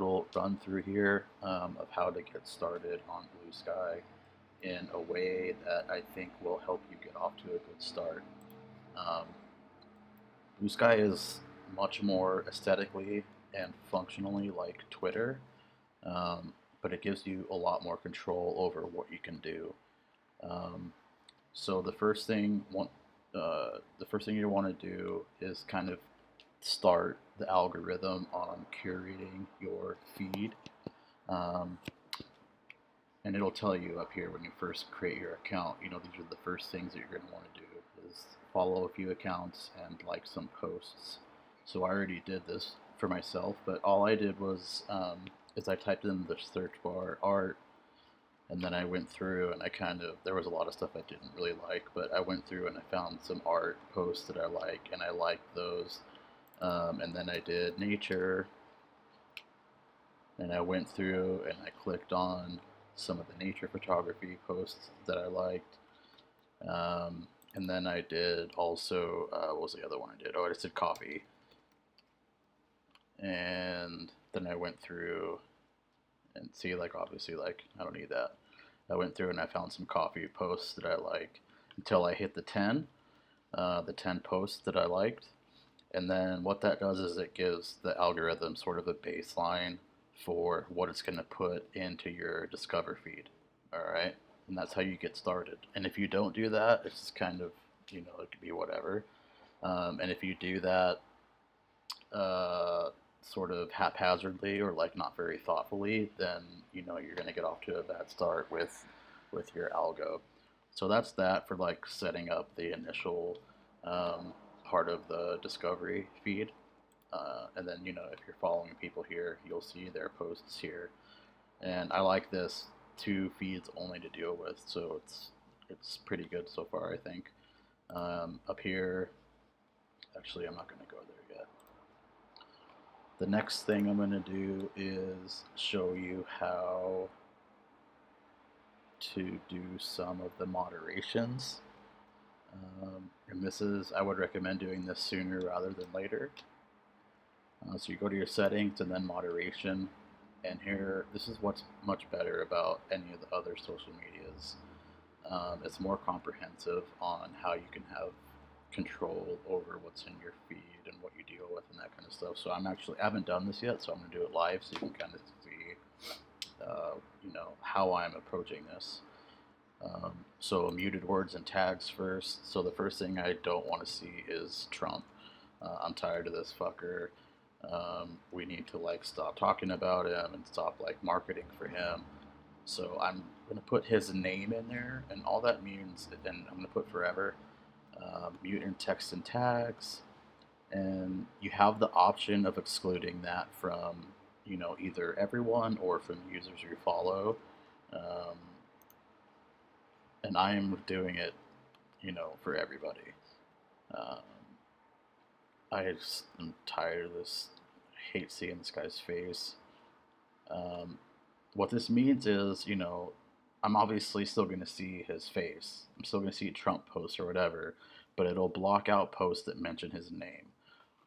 Little run through here of how to get started on BlueSky in a way that I think will help you get off to a good start. Um, BlueSky is much more aesthetically and functionally like Twitter, but it gives you a lot more control over what you can do. Um, so the first thing you want to do is kind of start the algorithm on curating your feed. Um, and it'll tell you up here when you first create your account, these are the first things that you're going to want to do is follow a few accounts and like some posts. So I already did this for myself, but all I did was is I typed in the search bar art, and then I went through and there was a lot of stuff I didn't really like, but I went through and I found some art posts that I like, and I liked those. And then I did nature, and I went through and I clicked on some of the nature photography posts that I liked. And then I did also, what was the other one I did? Oh, I just did coffee. And then I went through and see, like, obviously, like, I don't need that. I went through and I found some coffee posts that I like until I hit the 10 posts that I liked. And then what that does is it gives the algorithm sort of a baseline for what it's going to put into your Discover feed. All right. And that's how you get started. And if you don't do that, it's just kind of, it could be whatever. And if you do that sort of haphazardly or like not very thoughtfully, then, you're going to get off to a bad start with your algo. So that's that for like setting up the initial part of the discovery feed. And then, if you're following people here, you'll see their posts here. And I like this 2 feeds only to deal with, so it's pretty good so far, I think. Up here, actually, I'm not going to go there yet. The next thing I'm going to do is show you how to do some of the moderations. And I would recommend doing this sooner rather than later. So you go to your settings and then moderation, and here, this is what's much better about any of the other social medias. It's more comprehensive on how you can have control over what's in your feed and what you deal with and that kind of stuff. So I haven't done this yet, so I'm going to do it live so you can kind of see, how I'm approaching this. So muted words and tags first. So the first thing I don't want to see is Trump. I'm tired of this fucker. We need to like stop talking about him and stop like marketing for him. So I'm gonna put his name in there, and all that means, and I'm gonna put forever. Mute in text and tags, and you have the option of excluding that from either everyone or from users you follow. Um, and I am doing it, for everybody. Um, I just am tired of this. I hate seeing this guy's face. Um, what this means is, I'm obviously still going to see his face. I'm still going to see Trump posts or whatever, but it'll block out posts that mention his name.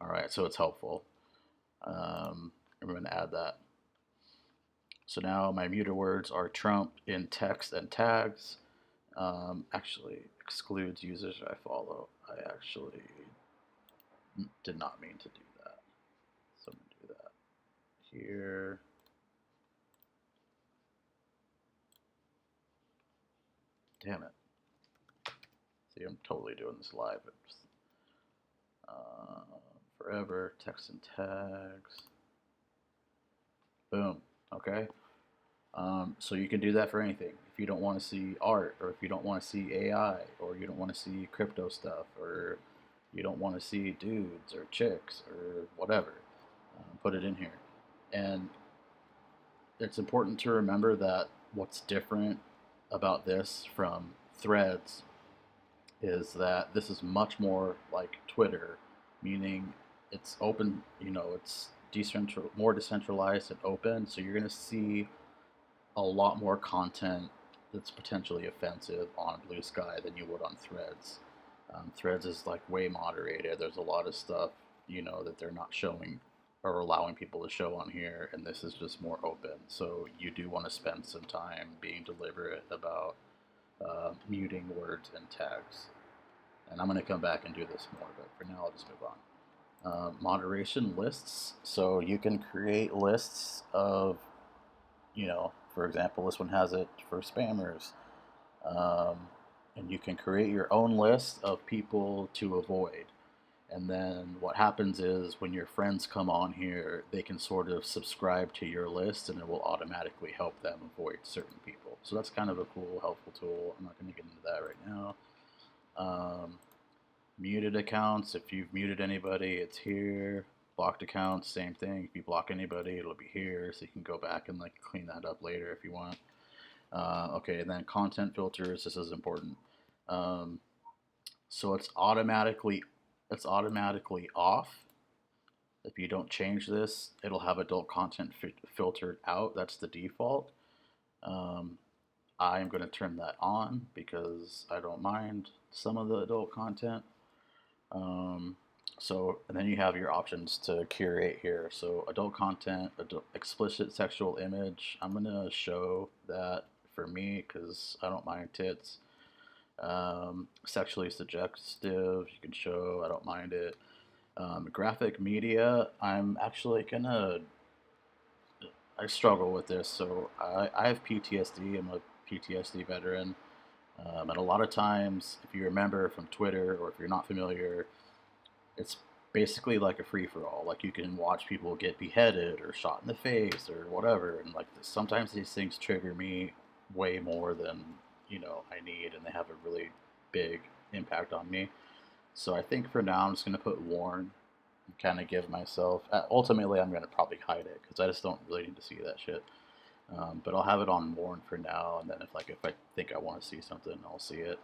All right, so it's helpful. I'm going to add that. So now my muted words are Trump in text and tags. Actually excludes users I follow. I actually did not mean to do that. So I'm going to do that here. Damn it. See, I'm totally doing this live. Forever, text and tags. Boom. Okay. So you can do that for anything. If you don't want to see art, or if you don't want to see AI, or you don't want to see crypto stuff, or you don't want to see dudes or chicks or whatever, put it in here. And it's important to remember that what's different about this from threads is that this is much more like Twitter, meaning it's open, it's more decentralized and open, so you're going to see a lot more content that's potentially offensive on BlueSky than you would on Threads. Threads is like way moderated. There's a lot of stuff, that they're not showing are allowing people to show on here, and this is just more open. So you do want to spend some time being deliberate about muting words and tags. And I'm going to come back and do this more, but for now I'll just move on. Moderation lists. So you can create lists of, for example, this one has it for spammers. And you can create your own list of people to avoid. And then what happens is when your friends come on here, they can sort of subscribe to your list and it will automatically help them avoid certain people. So that's kind of a cool, helpful tool. I'm not going to get into that right now. Muted accounts, if you've muted anybody, it's here. Blocked accounts, same thing. If you block anybody, it'll be here, so you can go back and like clean that up later if you want. Okay, and then content filters. This is important. So it's automatically off. If you don't change this, it'll have adult content filtered out. That's the default. I'm going to turn that on because I don't mind some of the adult content. And then you have your options to curate here. So adult content, explicit sexual image. I'm going to show that for me because I don't mind tits. Sexually suggestive, you can show, I don't mind it. Graphic media, I'm actually gonna, I struggle with this. So I have PTSD, I'm a PTSD veteran. And a lot of times, if you remember from Twitter or if you're not familiar, it's basically like a free-for-all. Like you can watch people get beheaded or shot in the face or whatever. And like sometimes these things trigger me way more than I need, and they have a really big impact on me. So I think for now I'm just going to put warn and kind of give myself. Ultimately, I'm going to probably hide it because I just don't really need to see that shit. But I'll have it on warn for now, and then if I think I want to see something, I'll see it.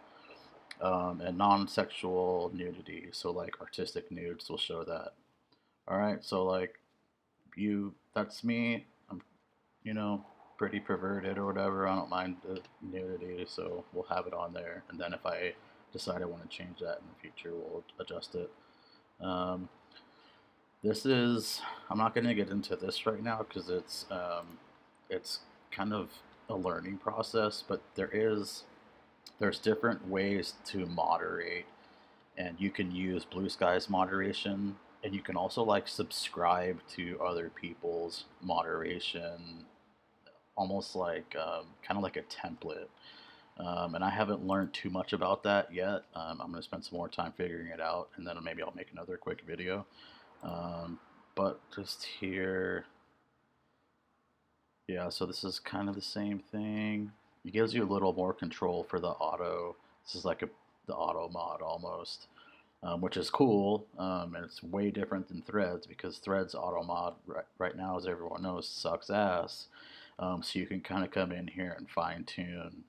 And non-sexual nudity, so like artistic nudes will show that. All right, so like that's me. I'm, pretty perverted or whatever. I don't mind the nudity, so we'll have it on there. And then if I decide I want to change that in the future, we'll adjust it. I'm not going to get into this right now because it's kind of a learning process, but there's different ways to moderate, and you can use BlueSky's moderation, and you can also like subscribe to other people's moderation, almost like kind of like a template. And I haven't learned too much about that yet. I'm going to spend some more time figuring it out, and then maybe I'll make another quick video. But just here, yeah, so this is kind of the same thing. It gives you a little more control for the auto. This is like the auto mod almost, which is cool, and it's way different than Threads because Threads auto mod right now, as everyone knows, sucks ass. So you can kind of come in here and fine tune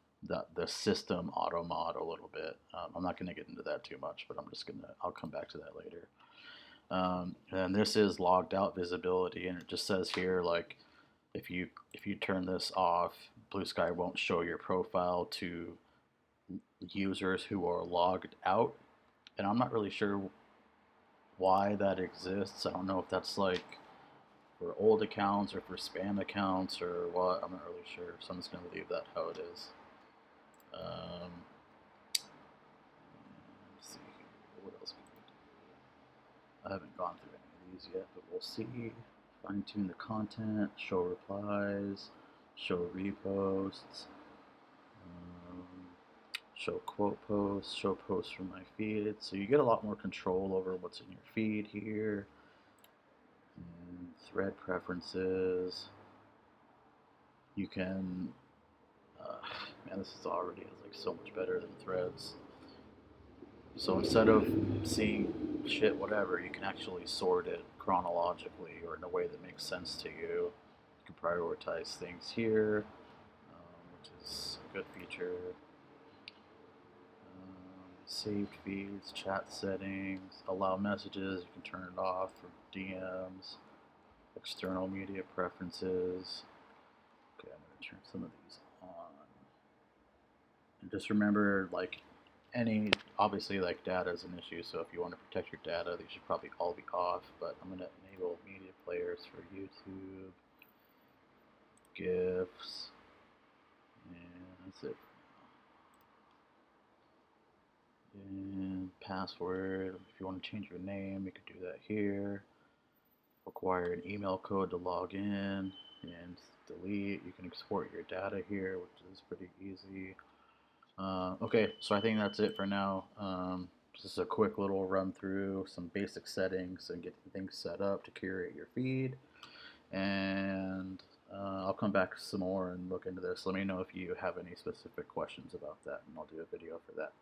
the system auto mod a little bit. I'm not going to get into that too much, but I'll come back to that later. And this is logged out visibility, and it just says here like if you turn this off, BlueSky won't show your profile to users who are logged out. And I'm not really sure why that exists. I don't know if that's like for old accounts or for spam accounts or what. I'm not really sure. So I'm just going to leave that how it is. Let's see here. What else can we do? I haven't gone through any of these yet, but we'll see. Fine tune the content, show replies, show reposts, show quote posts, show posts from my feed. So you get a lot more control over what's in your feed here. And thread preferences. You can, man, this is already like so much better than Threads. So instead of seeing shit, whatever, you can actually sort it chronologically or in a way that makes sense to you. You can prioritize things here, which is a good feature. Saved feeds, chat settings, allow messages, you can turn it off for DMs, external media preferences. Okay, I'm going to turn some of these on. And just remember, like, obviously, like, data is an issue, so if you want to protect your data, these should probably all be off, but I'm going to enable media players for YouTube, GIFs, and that's it. And password, if you want to change your name, you can do that here. Require an email code to log in and delete. You can export your data here, which is pretty easy. Okay, so I think that's it for now. Just a quick little run through some basic settings and getting things set up to curate your feed. And I'll come back some more and look into this. Let me know if you have any specific questions about that, and I'll do a video for that.